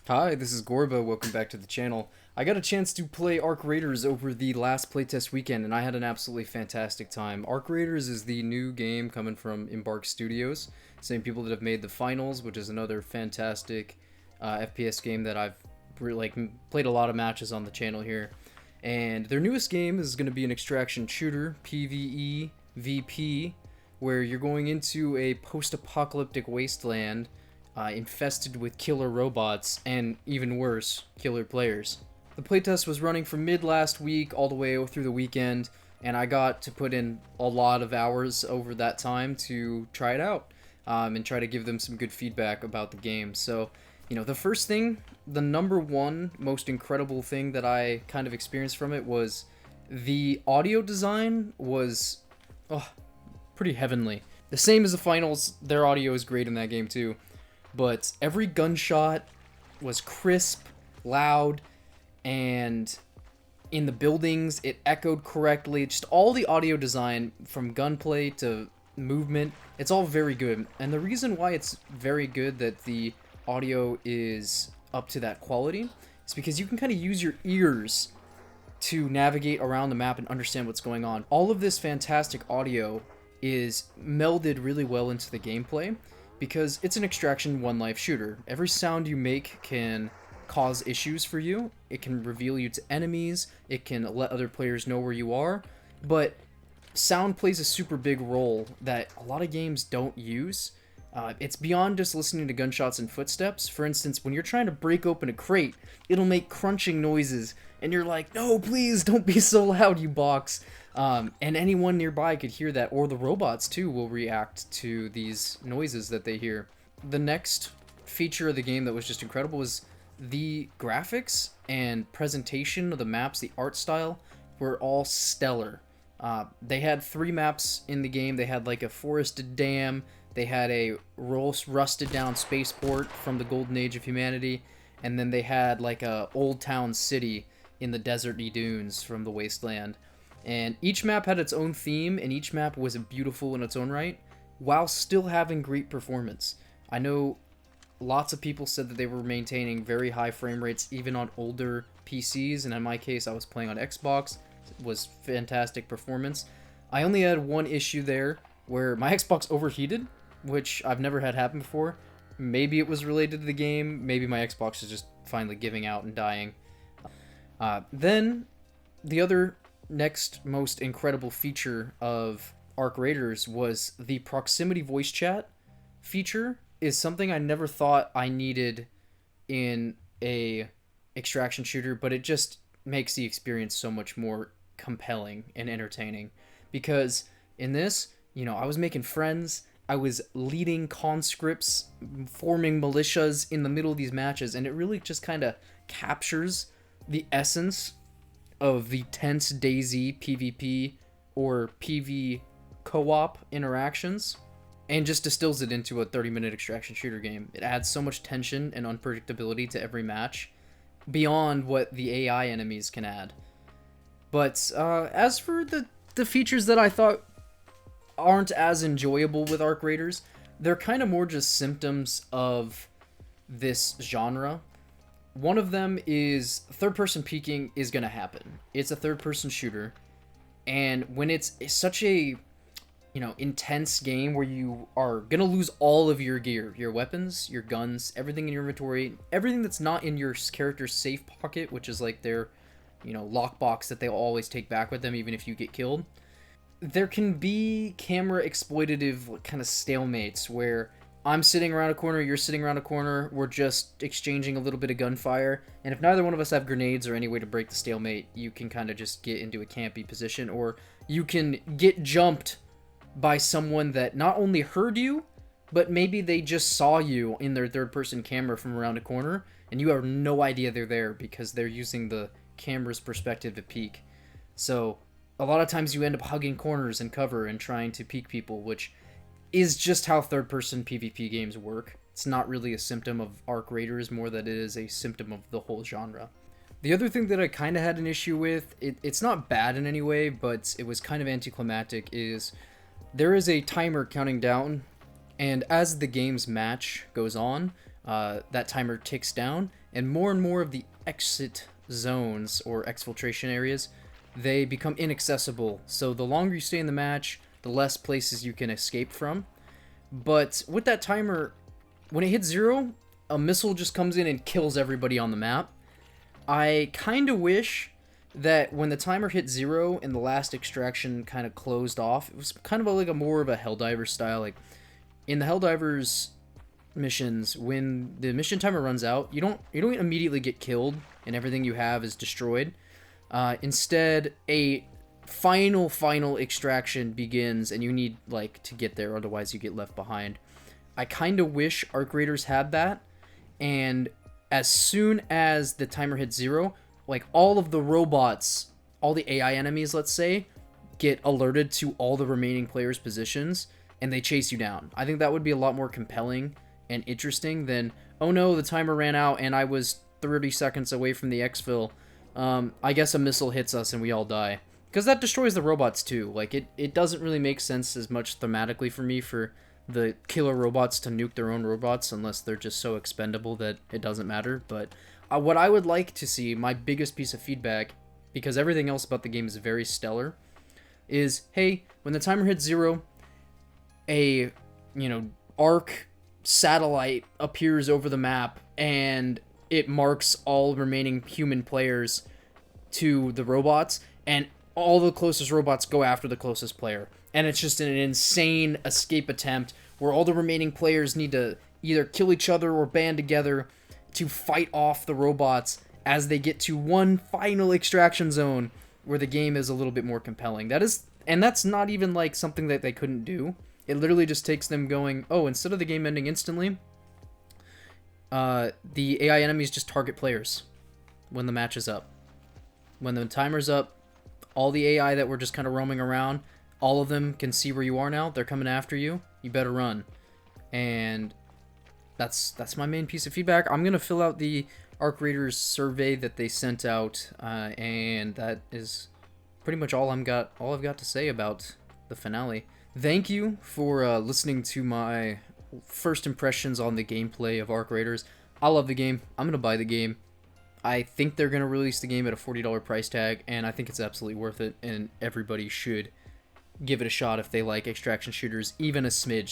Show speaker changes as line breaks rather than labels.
Hi, this is Gorba. Welcome back to the channel. I got a chance to play Arc Raiders over the last playtest weekend, and I had an absolutely fantastic time. Arc Raiders is the new game coming from Embark Studios, same people that have made the Finals, which is another fantastic FPS game that I've played a lot of matches on the channel here. And their newest game is going to be an extraction shooter, PvE VP, where you're going into a post-apocalyptic wasteland infested with killer robots and, even worse, killer players. The playtest was running from mid last week all the way through the weekend, and I got to put in a lot of hours over that time to try it out and try to give them some good feedback about the game. So, the first thing, the number one most incredible thing that I kind of experienced from it was the audio design was pretty heavenly. The same as the finals, their audio is great in that game too. But every gunshot was crisp, loud, and in the buildings, it echoed correctly. Just all the audio design, from gunplay to movement, it's all very good. And the reason why it's very good that the audio is up to that quality is because you can kind of use your ears to navigate around the map and understand what's going on. All of this fantastic audio is melded really well into the gameplay, because it's an extraction one life shooter. Every sound you make can cause issues for you. It can reveal you to enemies. It can let other players know where you are. But sound plays a super big role that a lot of games don't use. It's beyond just listening to gunshots and footsteps. For instance, when you're trying to break open a crate, it'll make crunching noises, and you're like, no, please, don't be so loud, you box. And anyone nearby could hear that, or the robots too will react to these noises that they hear. The next feature of the game that was just incredible was the graphics and presentation of the maps. The art style were all stellar. They had 3 maps in the game. They had like a forested dam, they had a rusted down spaceport from the golden age of humanity, and then they had like a old town city in the deserty dunes from the wasteland. And each map had its own theme, and each map was beautiful in its own right, while still having great performance. I know lots of people said that they were maintaining very high frame rates even on older PCs, and in my case I was playing on Xbox. It was fantastic performance. I only had one issue there, where my Xbox overheated, which I've never had happen before. Maybe it was related to the game, maybe my Xbox is just finally giving out and dying. Then, the other next most incredible feature of Arc Raiders was the proximity voice chat feature. Is something I never thought I needed in a extraction shooter, but it just makes the experience so much more compelling and entertaining. Because in this, I was making friends, I was leading conscripts, forming militias in the middle of these matches, and it really just kind of captures the essence of the tense DayZ PvP or PV co-op interactions, and just distills it into a 30-minute extraction shooter game. It adds so much tension and unpredictability to every match, beyond what the AI enemies can add. But as for the features that I thought aren't as enjoyable with Arc Raiders, they're kind of more just symptoms of this genre. One of them is third-person peeking is going to happen. It's a third-person shooter, and when it's such a intense game where you are going to lose all of your gear, your weapons, your guns, everything in your inventory, everything that's not in your character's safe pocket, which is like their lockbox that they'll always take back with them even if you get killed. There can be camera exploitative kind of stalemates where I'm sitting around a corner, you're sitting around a corner, we're just exchanging a little bit of gunfire, and if neither one of us have grenades or any way to break the stalemate, you can kind of just get into a campy position, or you can get jumped by someone that not only heard you, but maybe they just saw you in their third-person camera from around a corner, and you have no idea they're there because they're using the camera's perspective to peek. So a lot of times you end up hugging corners and cover and trying to peek people, which is just how third-person PvP games work. It's not really a symptom of Arc Raiders, more that it is a symptom of the whole genre. The other thing that I kind of had an issue with, it's not bad in any way, but it was kind of anticlimactic, is there is a timer counting down, and as the game's match goes on, that timer ticks down, and more of the exit zones or exfiltration areas, they become inaccessible. So the longer you stay in the match, the less places you can escape from. But with that timer, when it hits 0, a missile just comes in and kills everybody on the map. I kind of wish that when the timer hit 0 and the last extraction kind of closed off, it was kind of like a more of a Helldiver style. Like in the Helldivers missions, when the mission timer runs out, you don't immediately get killed and everything you have is destroyed. Instead, a final extraction begins, and you need like to get there, otherwise you get left behind. I kind of wish Arc Raiders had that, and as soon as the timer hits 0, like all of the robots, all the AI enemies, let's say, get alerted to all the remaining players' positions, and they chase you down. I think that would be a lot more compelling and interesting than, oh no, the timer ran out and I was 30 seconds away from the exfil. I guess a missile hits us and we all die. Because that destroys the robots too. Like, it doesn't really make sense as much thematically for me for the killer robots to nuke their own robots unless they're just so expendable that it doesn't matter. But what I would like to see, my biggest piece of feedback, because everything else about the game is very stellar, is, hey, when the timer hits 0, a, arc satellite appears over the map and it marks all remaining human players to the robots, and all the closest robots go after the closest player. And it's just an insane escape attempt where all the remaining players need to either kill each other or band together to fight off the robots as they get to one final extraction zone where the game is a little bit more compelling. And that's not even like something that they couldn't do. It literally just takes them going, oh, instead of the game ending instantly, the AI enemies just target players when the match is up. When the timer's up, all the AI that were just kind of roaming around, all of them can see where you are now. They're coming after you. You better run. And that's my main piece of feedback. I'm going to fill out the Arc Raiders survey that they sent out, and that is pretty much all I've got to say about the finale. Thank you for listening to my first impressions on the gameplay of Arc Raiders. I love the game. I'm going to buy the game. I think they're going to release the game at a $40 price tag, and I think it's absolutely worth it, and everybody should give it a shot if they like extraction shooters, even a smidge.